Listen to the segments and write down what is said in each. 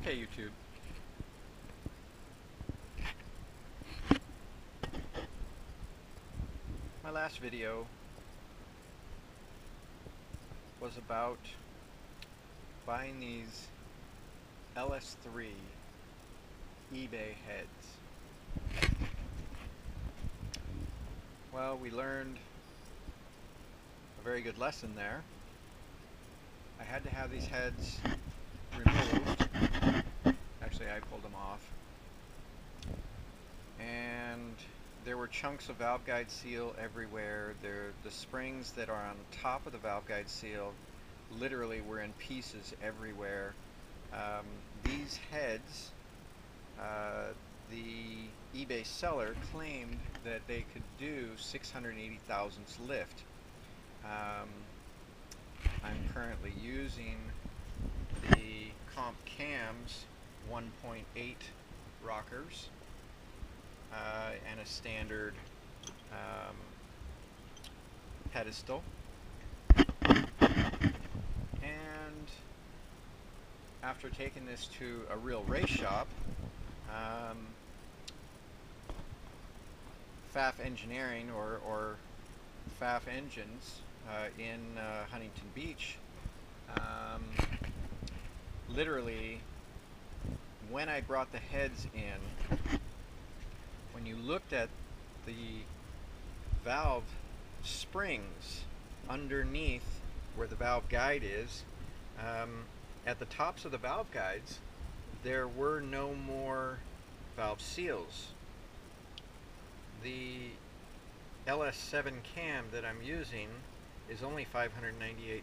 Okay, YouTube. My last video was about buying these LS3 eBay heads. Well, we learned a very good lesson there. I had to have these heads removed. Actually, I pulled them off. And there were chunks of valve guide seal everywhere. The springs that are on top of the valve guide seal literally were in pieces everywhere. These heads, the eBay seller claimed that they could do 680 thousandths lift. I'm currently using the Comp Cams 1.8 rockers and a standard pedestal. And after taking this to a real race shop, FAF Engineering or FAF Engines in Huntington Beach, literally when I brought the heads in, when you looked at the valve springs underneath where the valve guide is, at the tops of the valve guides there were no more valve seals. The LS7 cam that I'm using is only 598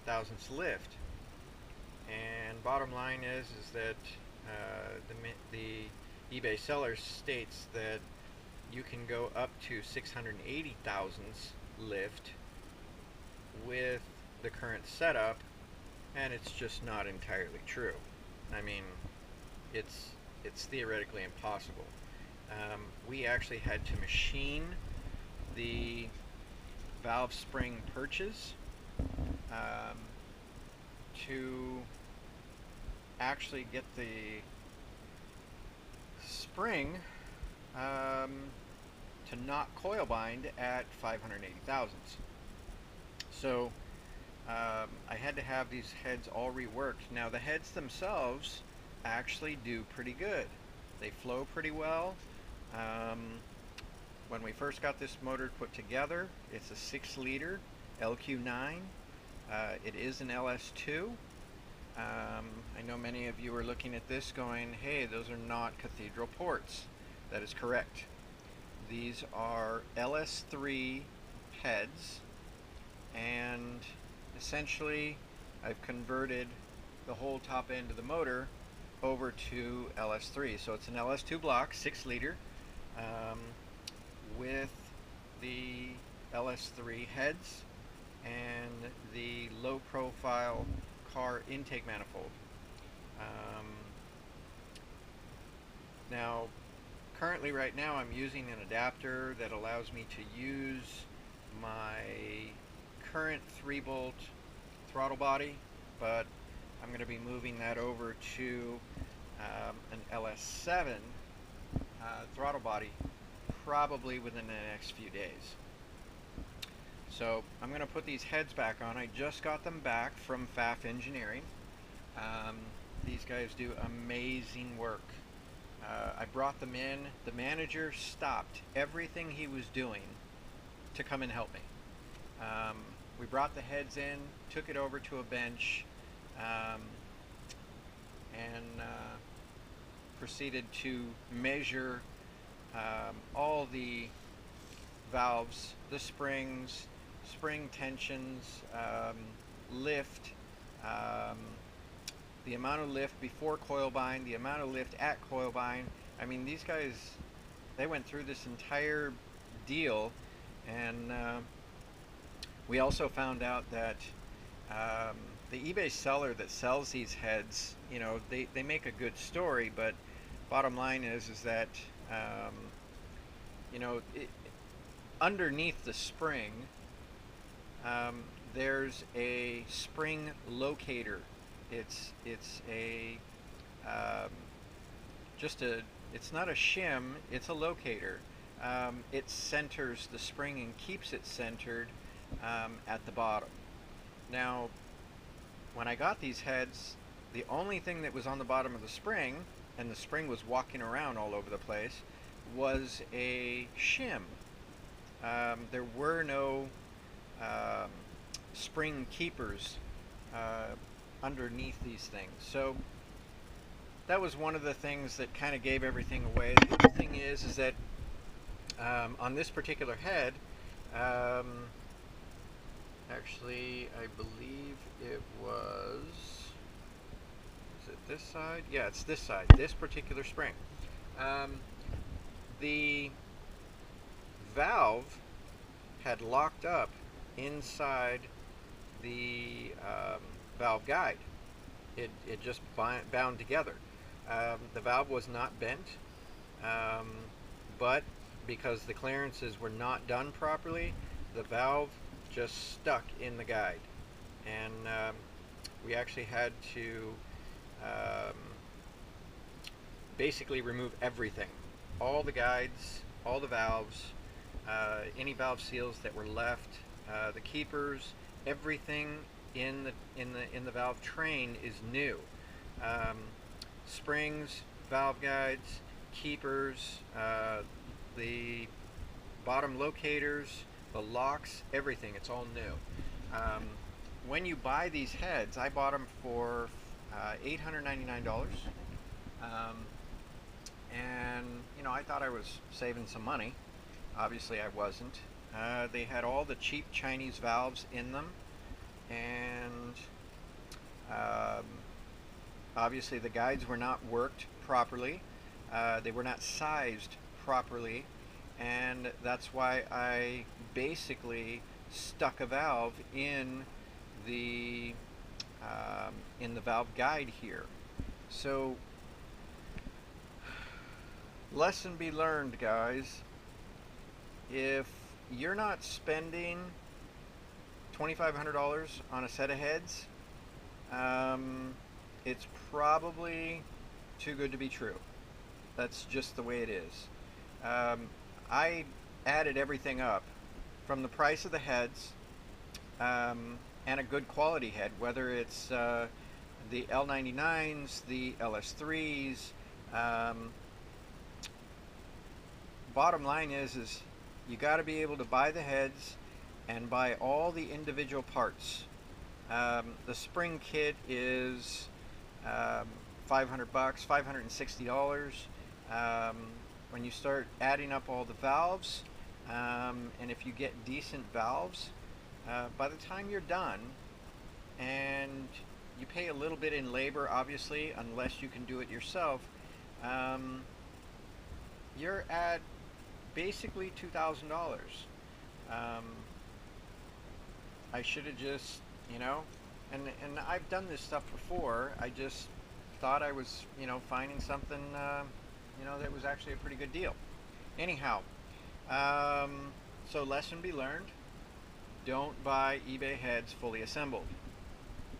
thousandths lift, and bottom line is that the eBay seller states that you can go up to 680 thousandths lift with the current setup, and it's just not entirely true. I mean, it's theoretically impossible. We actually had to machine the valve spring perches to actually get the spring to not coil bind at 580 thousandths. So I had to have these heads all reworked. Now the heads themselves actually do pretty good. They flow pretty well. When we first got this motor put together, it's a 6-liter LQ9. It is an LS2. I know many of you are looking at this going, hey, those are not cathedral ports. That is correct. These are LS3 heads, and essentially I've converted the whole top end of the motor over to LS3. So it's an LS2 block, 6-liter, with the LS3 heads and the low profile car intake manifold. Now currently right now I'm using an adapter that allows me to use my current 3-bolt throttle body, but I'm going to be moving that over to an LS7 throttle body probably within the next few days. So I'm going to put these heads back on. I just got them back from FAF Engineering. These guys do amazing work. I brought them in. The manager stopped everything he was doing to come and help me. We brought the heads in, took it over to a bench, and proceeded to measure all the valves, the springs, spring tensions, lift, the amount of lift before coil bind, the amount of lift at coil bind. I mean, these guys, they went through this entire deal, and we also found out that the eBay seller that sells these heads, you know, they make a good story, but bottom line is that you know, underneath the spring there's a spring locator. It's a um, it's not a shim, it's a locator. It centers the spring and keeps it centered at the bottom. Now, when I got these heads, the only thing that was on the bottom of the spring, and the spring was walking around all over the place, was a shim. There were no um, spring keepers underneath these things. So that was one of the things that kind of gave everything away. The other thing is that on this particular head, actually, I believe it was, is it this side? Yeah, it's this side, this particular spring. The valve had locked up inside the valve guide. It just bound together. The valve was not bent, but because the clearances were not done properly, the valve just stuck in the guide, and we actually had to basically remove everything, all the guides, all the valves, any valve seals that were left, the keepers, everything in the valve train is new. Springs, valve guides, keepers, the bottom locators, the locks, everything, it's all new. When you buy these heads, I bought them for $899, and you know, I thought I was saving some money. Obviously I wasn't. They had all the cheap Chinese valves in them, and obviously the guides were not worked properly. They were not sized properly, and that's why I basically stuck a valve in the valve guide here. So lesson be learned, guys. If you're not spending $2,500 on a set of heads, it's probably too good to be true. That's just the way it is. I added everything up from the price of the heads and a good quality head, whether it's the L99s, the LS3s. Bottom line is you got to be able to buy the heads and buy all the individual parts. The spring kit is $500, $560. When you start adding up all the valves, and if you get decent valves, by the time you're done, and you pay a little bit in labor, obviously, unless you can do it yourself, you're at basically $2,000. I should have just, you know, and I've done this stuff before. I just thought I was, you know, finding something, you know, that was actually a pretty good deal. Anyhow, so lesson be learned. Don't buy eBay heads fully assembled.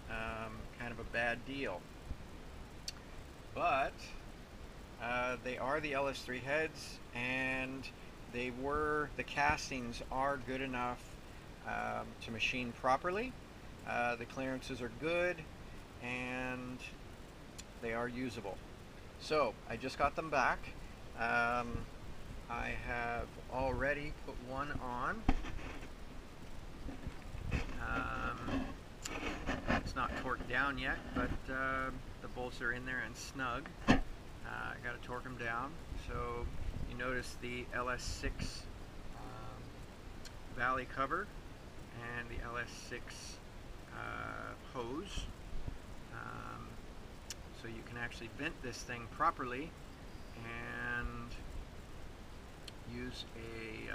Kind of a bad deal. But they are the LS3 heads, and the castings are good enough to machine properly. The clearances are good, and they are usable. So I just got them back. I have already put one on. It's not torqued down yet, but the bolts are in there and snug. I got to torque them down. So you notice the LS6 valley cover and the LS6 hose. So you can actually vent this thing properly and use a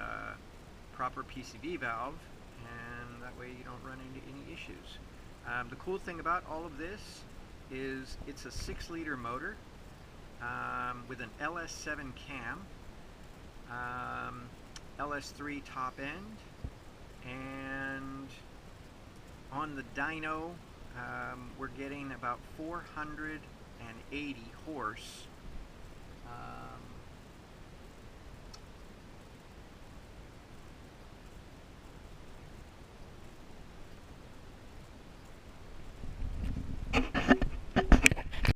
proper PCV valve, and that way you don't run into any issues. The cool thing about all of this is it's a 6-liter motor with an LS7 cam, LS3 top end, and on the dyno we're getting about 450 180 horse.